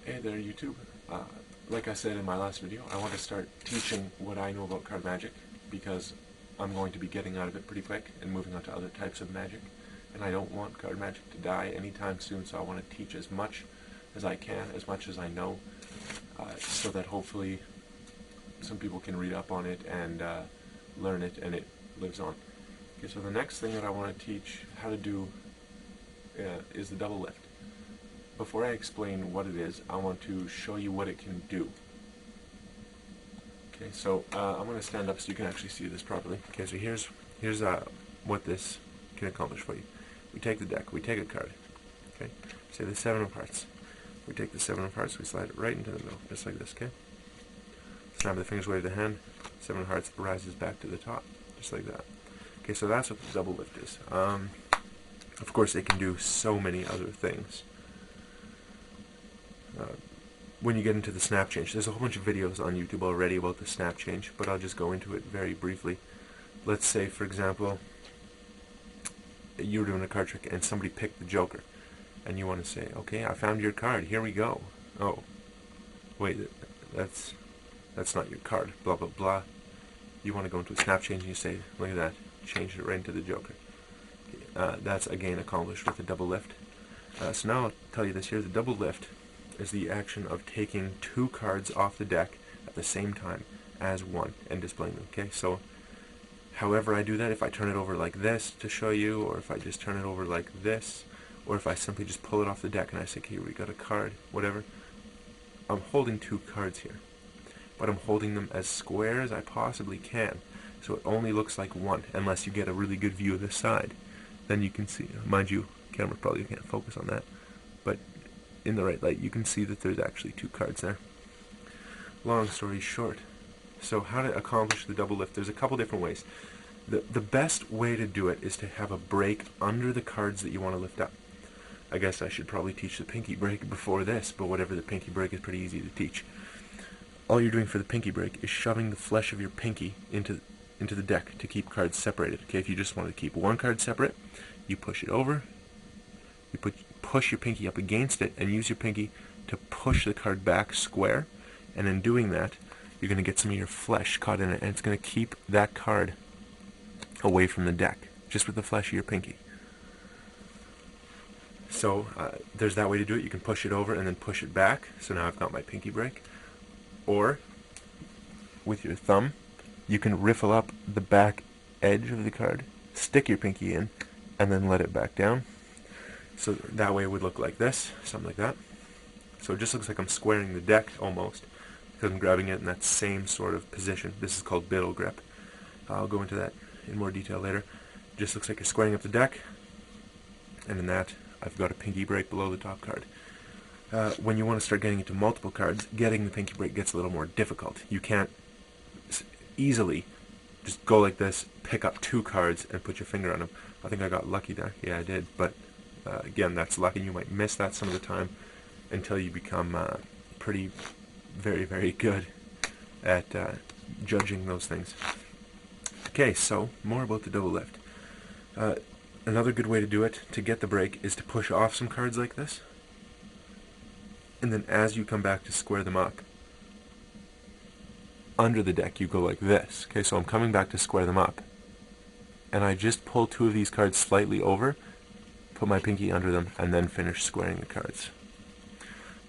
Hey there, YouTube. Like I said in my last video, I want to start teaching what I know about card magic because I'm going to be getting out of it pretty quick and moving on to other types of magic. And I don't want card magic to die anytime soon, so I want to teach as much as I can, as much as I know, so that hopefully some people can read up on it and learn it and it lives on. Okay, so the next thing that I want to teach how to do is the double lift. Before I explain what it is, I want to show you what it can do. Okay, so I'm going to stand up so you can actually see this properly. Okay, so here's what this can accomplish for you. We take the deck, we take a card. Okay, say the 7 of hearts. We take the 7 of hearts, we slide it right into the middle, just like this. Okay, snap the fingers, wave the hand. 7 of hearts rises back to the top, just like that. Okay, so that's what the double lift is. Of course, it can do so many other things. When you get into the snap change, there's a whole bunch of videos on YouTube already about the snap change, but I'll just go into it very briefly. Let's say, for example, you were doing a card trick and somebody picked the Joker, and you want to say, okay, I found your card, here we go. Oh, wait, that's not your card, blah blah blah. You want to go into a snap change and you say, look at that, change it right into the Joker. That's again accomplished with a double lift. So now I'll tell you this here, the double lift is the action of taking 2 cards off the deck at the same time as one and displaying them. Okay, so however I do that, if I turn it over like this to show you, or if I just turn it over like this, or if I simply just pull it off the deck and I say, okay, we got a card, whatever, I'm holding 2 cards here, but I'm holding them as square as I possibly can, so it only looks like one, unless you get a really good view of the side. Then you can see, mind you, camera probably can't focus on that, but in the right light you can see that there's actually 2 cards there. Long story short, so how to accomplish the double lift, there's a couple different ways. The best way to do it is to have a break under the cards that you want to lift up. I guess I should probably teach the pinky break before this, but whatever, the pinky break is pretty easy to teach. All you're doing for the pinky break is shoving the flesh of your pinky into the deck to keep cards separated. Okay, if you just want to keep one card separate, you push it over, you push your pinky up against it and use your pinky to push the card back square, and in doing that you're going to get some of your flesh caught in it, and it's going to keep that card away from the deck just with the flesh of your pinky. So there's that way to do it. You can push it over and then push it back, so now I've got my pinky break. Or with your thumb you can riffle up the back edge of the card, stick your pinky in, and then let it back down. So that way it would look like this, something like that. So it just looks like I'm squaring the deck almost, because I'm grabbing it in that same sort of position. This is called biddle grip. I'll go into that in more detail later. It just looks like you're squaring up the deck, and in that I've got a pinky break below the top card. When you want to start getting into multiple cards, getting the pinky break gets a little more difficult. You can't easily just go like this, pick up 2 cards, and put your finger on them. I think I got lucky there. Yeah, I did. But again, that's luck, and you might miss that some of the time until you become very, very good at judging those things. Okay, so more about the double lift. Another good way to do it, to get the break, is to push off some cards like this, and then as you come back to square them up under the deck, you go like this. Okay, so I'm coming back to square them up, and I just pull 2 of these cards slightly over, put my pinky under them, and then finish squaring the cards.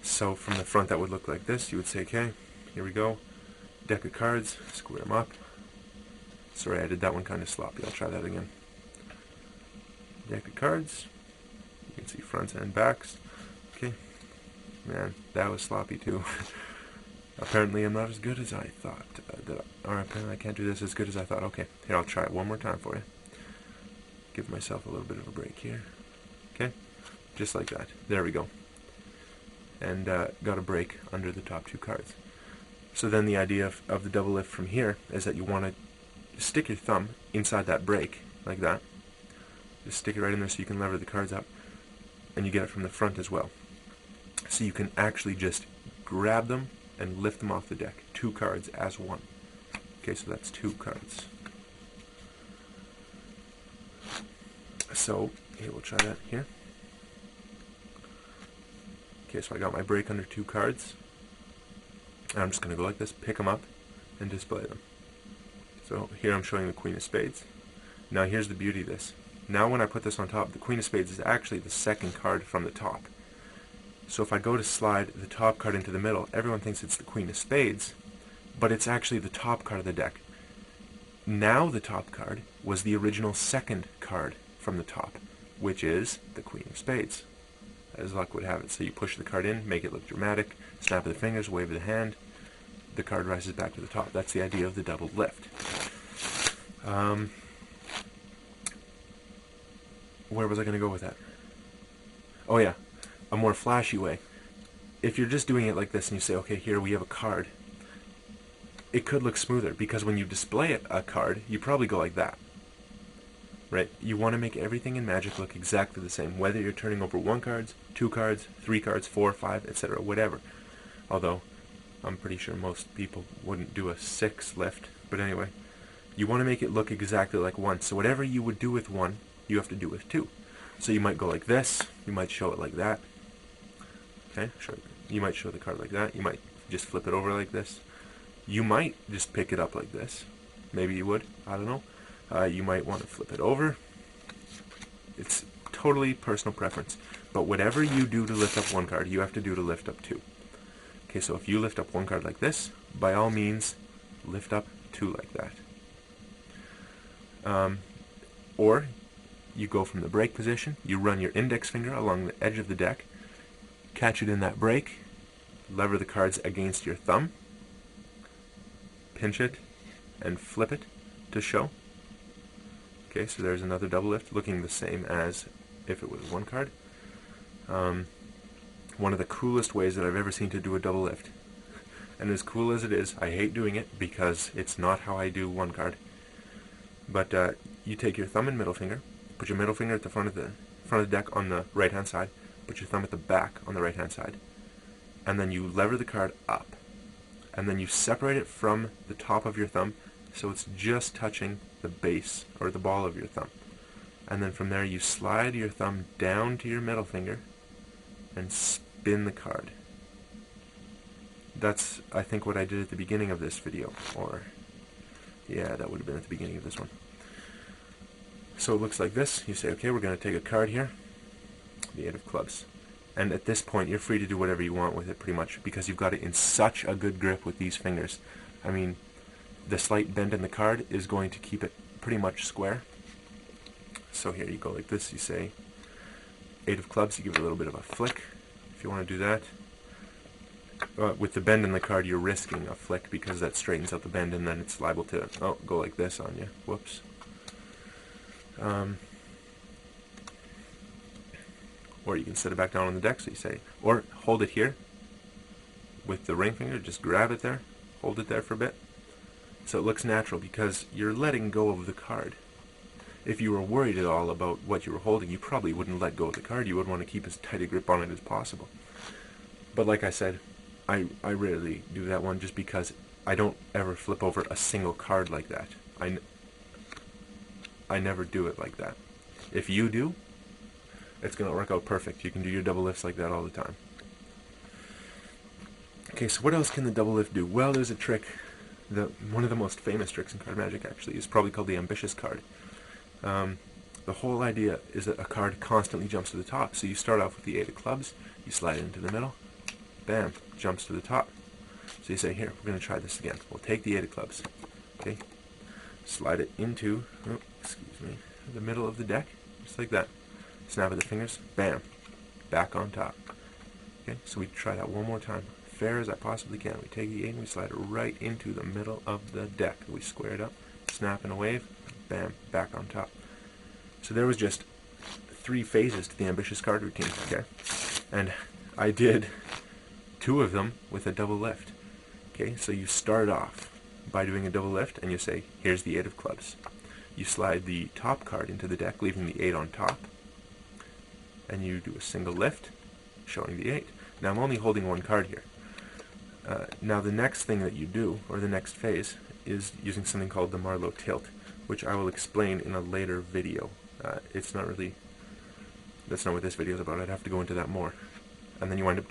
So from the front that would look like this. You would say, okay, here we go, deck of cards, square them up. Sorry, I did that one kind of sloppy, I'll try that again. Deck of cards, you can see fronts and backs. Okay, man, that was sloppy too. Apparently I'm not as good as I thought, or apparently I can't do this as good as I thought. Okay, here, I'll try it one more time for you. Give myself a little bit of a break here. Okay, just like that. There we go. And got a break under the top 2 cards. So then the idea of the double lift from here is that you want to stick your thumb inside that break, like that. Just stick it right in there so you can lever the cards up, and you get it from the front as well. So you can actually just grab them and lift them off the deck. 2 cards as one. Okay, so that's 2 cards. So here, we'll try that here. Okay, so I got my break under 2 cards. And I'm just going to go like this, pick them up, and display them. So here I'm showing the Queen of Spades. Now here's the beauty of this. Now when I put this on top, the Queen of Spades is actually the second card from the top. So if I go to slide the top card into the middle, everyone thinks it's the Queen of Spades, but it's actually the top card of the deck. Now the top card was the original second card from the top, which is the Queen of Spades, as luck would have it. So you push the card in, make it look dramatic, snap of the fingers, wave of the hand, the card rises back to the top. That's the idea of the double lift. Where was I going to go with that? Oh yeah, a more flashy way. If you're just doing it like this and you say, okay, here we have a card, it could look smoother, because when you display a card, you probably go like that. Right? You want to make everything in Magic look exactly the same, whether you're turning over 1 card, 2 cards, 3 cards, 4, 5, etc., whatever. Although, I'm pretty sure most people wouldn't do a 6 lift, but anyway. You want to make it look exactly like 1, so whatever you would do with 1, you have to do with 2. So you might go like this, you might show it like that. Okay, you might show the card like that, you might just flip it over like this. You might just pick it up like this. Maybe you would, I don't know. You might want to flip it over. It's totally personal preference. But whatever you do to lift up 1 card, you have to do to lift up 2. Okay, so if you lift up 1 card like this, by all means, lift up 2 like that. Or you go from the break position, you run your index finger along the edge of the deck, catch it in that break, lever the cards against your thumb, pinch it, and flip it to show. Okay, so there's another double lift, looking the same as if it was 1 card. One of the coolest ways that I've ever seen to do a double lift. And as cool as it is, I hate doing it because it's not how I do 1 card. But you take your thumb and middle finger, put your middle finger at the front of the deck on the right hand side, put your thumb at the back on the right hand side, and then you lever the card up, and then you separate it from the top of your thumb so it's just touching the base or the ball of your thumb, and then from there you slide your thumb down to your middle finger and spin the card. That's, I think, what I did at the beginning of this video, or yeah, that would have been at the beginning of this one. So it looks like this. You say, okay, we're going to take a card here, the 8 of clubs. And at this point, you're free to do whatever you want with it, pretty much, because you've got it in such a good grip with these fingers. I mean, the slight bend in the card is going to keep it pretty much square. So here you go like this. You say 8 of clubs. You give it a little bit of a flick, if you want to do that. With the bend in the card, you're risking a flick because that straightens out the bend, and then it's liable to go like this on you. Whoops. Or you can set it back down on the deck, so you say, or hold it here with the ring finger, just grab it there, hold it there for a bit, so it looks natural because you're letting go of the card. If you were worried at all about what you were holding, you probably wouldn't let go of the card. You would want to keep as tight a grip on it as possible. But like I said, I rarely do that one just because I don't ever flip over a single card like that. I never do it like that. If you do, it's going to work out perfect. You can do your double lifts like that all the time. Okay, so what else can the double lift do? Well, there's a trick. One of the most famous tricks in card magic, actually, is probably called the ambitious card. The whole idea is that a card constantly jumps to the top. So you start off with the 8 of clubs, you slide it into the middle, bam, jumps to the top. So you say, here, we're going to try this again. We'll take the 8 of clubs, okay, slide it into, the middle of the deck, just like that. Snap of the fingers, bam, back on top. Okay, so we try that one more time, fair as I possibly can. We take the 8 and we slide it right into the middle of the deck. We square it up, snap and a wave, bam, back on top. So there was just 3 phases to the ambitious card routine, okay? And I did 2 of them with a double lift. Okay, so you start off by doing a double lift and you say, here's the 8 of clubs. You slide the top card into the deck, leaving the 8 on top, and you do a single lift, showing the 8. Now I'm only holding 1 card here. Now the next thing that you do, or the next phase, is using something called the Marlowe tilt, which I will explain in a later video. It's not really, that's not what this video is about. I'd have to go into that more. and then you wind up,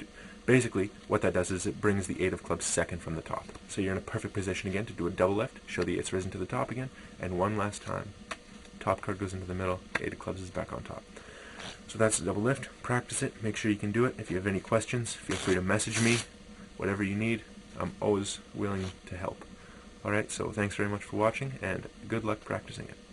basically what that does is it brings the 8 of clubs second from the top. So you're in a perfect position again to do a double left, show the 8's risen to the top again, and one last time. Top card goes into the middle, 8 of clubs is back on top. So that's the double lift. Practice it, make sure you can do it. If you have any questions, feel free to message me, whatever you need. I'm always willing to help. Alright, so thanks very much for watching, and good luck practicing it.